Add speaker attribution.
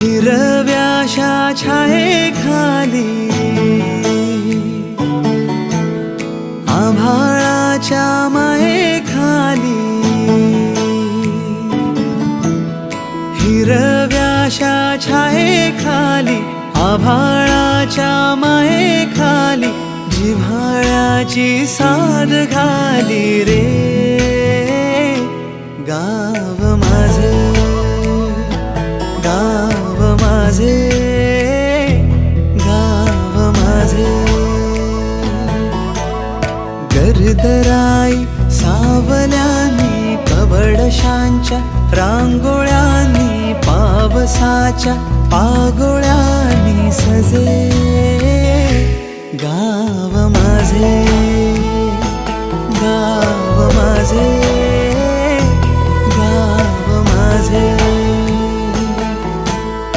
Speaker 1: हिरव्याशा छायेखाली आभाळाच्या मायेखाली हिरव्याशा छायेखाली आभाळाच्या मायेखाली जिव्हाळ्याची साद घाली रे गाव माझे गाव माझे गाव माझे गर्दराई सावल्यांनी कवडशांच्या रांगोळ्यांनी पावसाच्या पागोळ्यांनी सजे गाव माझे